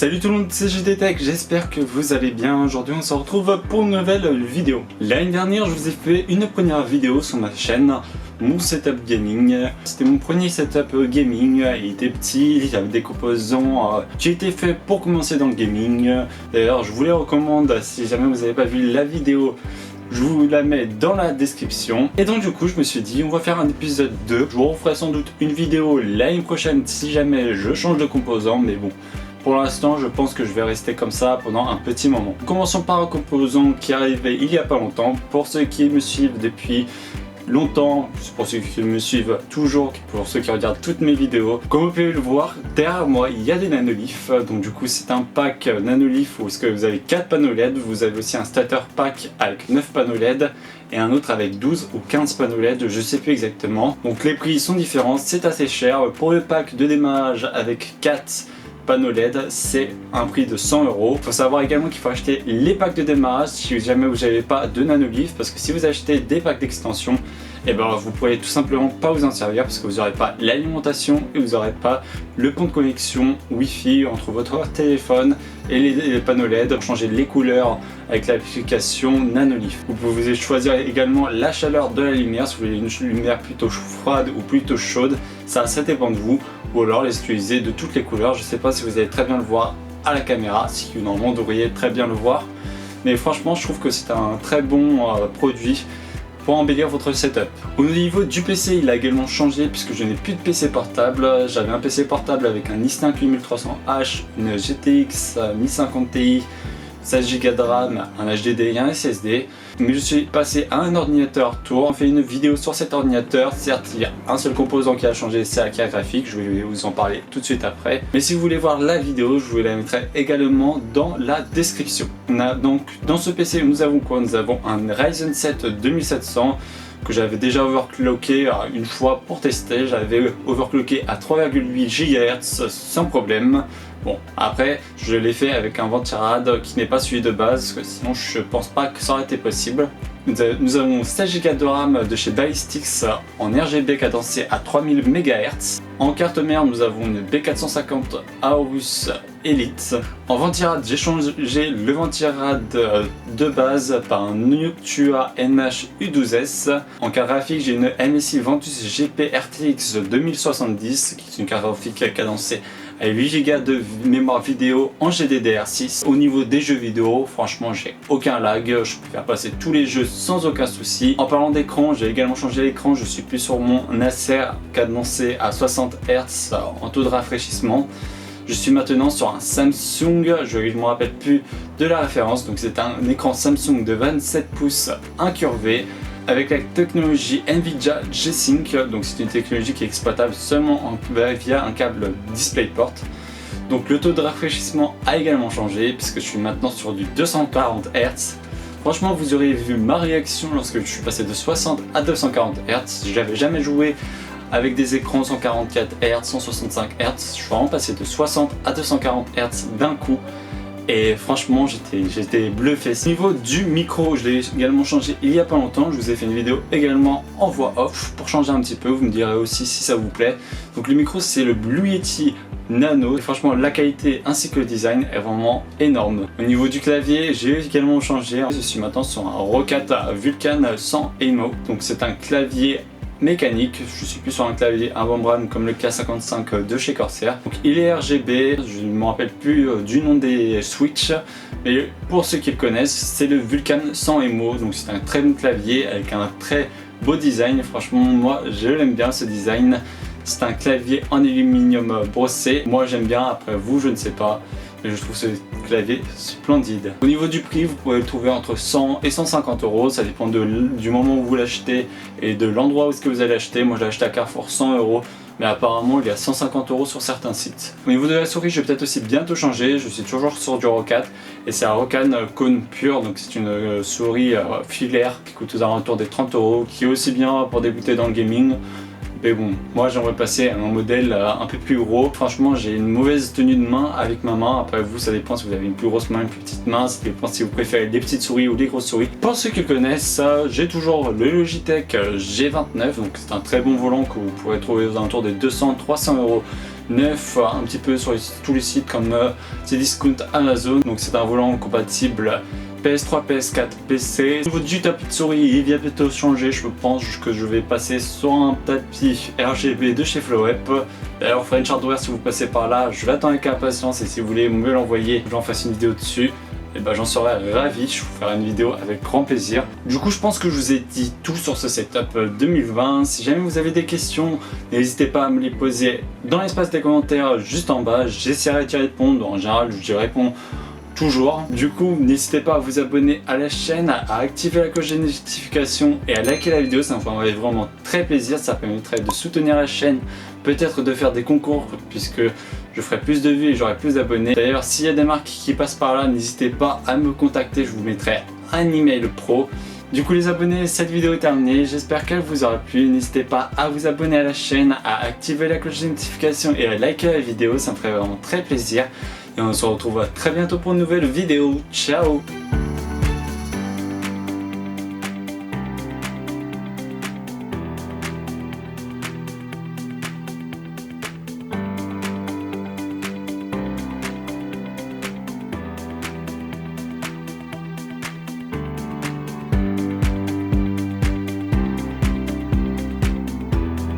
Salut tout le monde, c'est GTTech, j'espère que vous allez bien. Aujourd'hui on se retrouve pour une nouvelle vidéo. L'année dernière je vous ai fait une première vidéo sur ma chaîne, mon setup gaming. C'était mon premier setup gaming, il était petit, il avait des composants qui étaient faits pour commencer dans le gaming. D'ailleurs je vous les recommande, si jamais vous n'avez pas vu la vidéo, je vous la mets dans la description. Et donc du coup je me suis dit on va faire un épisode 2. Je vous referai sans doute une vidéo l'année prochaine si jamais je change de composant, mais bon. Pour l'instant, je pense que je vais rester comme ça pendant un petit moment. Commençons par un composant qui est arrivé il y a pas longtemps. Pour ceux qui me suivent depuis longtemps, pour ceux qui me suivent toujours, pour ceux qui regardent toutes mes vidéos, comme vous pouvez le voir, derrière moi il y a des nanoliths. Donc du coup c'est un pack nanolith où vous avez 4 panneaux LED. Vous avez aussi un starter pack avec 9 panneaux LED et un autre avec 12 ou 15 panneaux LED, je sais plus exactement. Donc les prix sont différents, c'est assez cher. Pour le pack de démarrage avec 4 panneaux LED, c'est un prix de 100 €. Il faut savoir également qu'il faut acheter les packs de démarrage si jamais vous n'avez pas de nanolith, parce que si vous achetez des packs d'extension, et ben vous pourrez tout simplement pas vous en servir parce que vous n'aurez pas l'alimentation et vous n'aurez pas le pont de connexion Wi-Fi entre votre téléphone et les panneaux LED. Changer les couleurs avec l'application Nanolith. Vous pouvez choisir également la chaleur de la lumière, si vous voulez une lumière plutôt froide ou plutôt chaude, ça dépend de vous, ou alors les utiliser de toutes les couleurs. Je sais pas si vous allez très bien le voir à la caméra, si normalement vous devriez très bien le voir, mais franchement je trouve que c'est un très bon produit pour embellir votre setup. Au niveau du PC, il a également changé puisque je n'ai plus de PC portable. J'avais un PC portable avec un i5 8300H, une GTX 1050 Ti, 16 Go de RAM, un HDD et un SSD. Mais je suis passé à un ordinateur tour. On fait une vidéo sur cet ordinateur. Certes, il y a un seul composant qui a changé, c'est la carte graphique. Je vais vous en parler tout de suite après. Mais si vous voulez voir la vidéo, je vous la mettrai également dans la description. On a donc dans ce PC, nous avons quoi? Nous avons un Ryzen 7 2700 que j'avais déjà overclocké une fois pour tester. J'avais overclocké à 3,8 GHz sans problème. Bon, après, je l'ai fait avec un ventirad qui n'est pas celui de base, parce que sinon je pense pas que ça aurait été possible. Nous avons 16 Go de RAM de chez Ballistix en RGB cadencé à 3000 MHz. En carte mère, nous avons une B450 Aorus Elite. En ventirad, j'ai changé le ventirad de base par un Noctua NH U12S. En carte graphique, j'ai une MSI Ventus GP RTX 2070, qui est une carte graphique cadencée à 8 Go de mémoire vidéo en GDDR6. Au niveau des jeux vidéo, franchement j'ai aucun lag, je peux faire passer tous les jeux sans aucun souci. En parlant d'écran, j'ai également changé l'écran, je suis plus sur mon Acer cadencé à 60 Hz en taux de rafraîchissement. Je suis maintenant sur un Samsung, je ne me rappelle plus de la référence, donc c'est un écran Samsung de 27 pouces incurvé avec la technologie Nvidia G-Sync. Donc c'est une technologie qui est exploitable seulement via un câble DisplayPort. Donc le taux de rafraîchissement a également changé puisque je suis maintenant sur du 240 Hz. Franchement, vous aurez vu ma réaction lorsque je suis passé de 60 à 240 Hz. Je n'avais jamais joué avec des écrans 144 Hz, 165 Hz. Je suis vraiment passé de 60 à 240 Hz d'un coup. Et franchement j'étais bluffé. Au niveau du micro, je l'ai également changé il y a pas longtemps. Je vous ai fait une vidéo également en voix off pour changer un petit peu. Vous me direz aussi si ça vous plaît. Donc le micro c'est le Blue Yeti Nano. Et franchement la qualité ainsi que le design est vraiment énorme. Au niveau du clavier, j'ai également changé. Je suis maintenant sur un Roccat Vulcan sans EMO. Donc c'est un clavier mécanique, je suis plus sur un clavier à membrane comme le K55 de chez Corsair. Donc il est RGB, je ne me rappelle plus du nom des switches, mais pour ceux qui le connaissent, c'est le Vulcan sans EMO. Donc c'est un très bon clavier avec un très beau design. Franchement moi je l'aime bien ce design. C'est un clavier en aluminium brossé, moi j'aime bien, après vous je ne sais pas. Et je trouve ce clavier splendide. Au niveau du prix, vous pouvez le trouver entre 100 et 150 €. Ça dépend du moment où vous l'achetez et de l'endroit où est-ce que vous allez l'acheter. Moi, je l'ai acheté à Carrefour 100 €, mais apparemment, il y a 150 € sur certains sites. Au niveau de la souris, je vais peut-être aussi bientôt changer. Je suis toujours sur du Roccat et c'est un Roccat Cône Pure. Donc, c'est une souris filaire qui coûte aux alentours des 30 €, qui est aussi bien pour débuter dans le gaming. Mais bon, moi j'aimerais passer à un modèle un peu plus gros. Franchement, j'ai une mauvaise tenue de main avec ma main. Après vous, ça dépend si vous avez une plus grosse main, une plus petite main. Ça dépend si vous préférez les petites souris ou les grosses souris. Pour ceux qui le connaissent, j'ai toujours le Logitech G29. Donc c'est un très bon volant que vous pourrez trouver aux alentours des 200-300 € neuf un petit peu sur tous les sites comme Cdiscount, Amazon. Donc c'est un volant compatible PS3, PS4, PC. Au niveau du tapis de souris, il va bientôt changer. Je pense que je vais passer sur un tapis RGB de chez Flowep. D'ailleurs, French Hardware, si vous passez par là, je vais attendre avec impatience et si vous voulez me l'envoyer, j'en fasse une vidéo dessus. Et ben j'en serais ravi, je vous ferai une vidéo avec grand plaisir. Du coup je pense que je vous ai dit tout sur ce setup 2020. Si jamais vous avez des questions, n'hésitez pas à me les poser dans l'espace des commentaires juste en bas. J'essaierai d'y répondre, en général je réponds toujours. Du coup n'hésitez pas à vous abonner à la chaîne, à activer la cloche de notification et à liker la vidéo, ça me ferait vraiment très plaisir. Ça permettrait de soutenir la chaîne, peut-être de faire des concours puisque je ferai plus de vues et j'aurai plus d'abonnés. D'ailleurs s'il y a des marques qui passent par là, n'hésitez pas à me contacter, je vous mettrai un email pro. Du coup les abonnés, cette vidéo est terminée, j'espère qu'elle vous aura plu. N'hésitez pas à vous abonner à la chaîne, à activer la cloche de notification et à liker la vidéo, ça me ferait vraiment très plaisir. Et on se retrouve très bientôt pour une nouvelle vidéo. Ciao!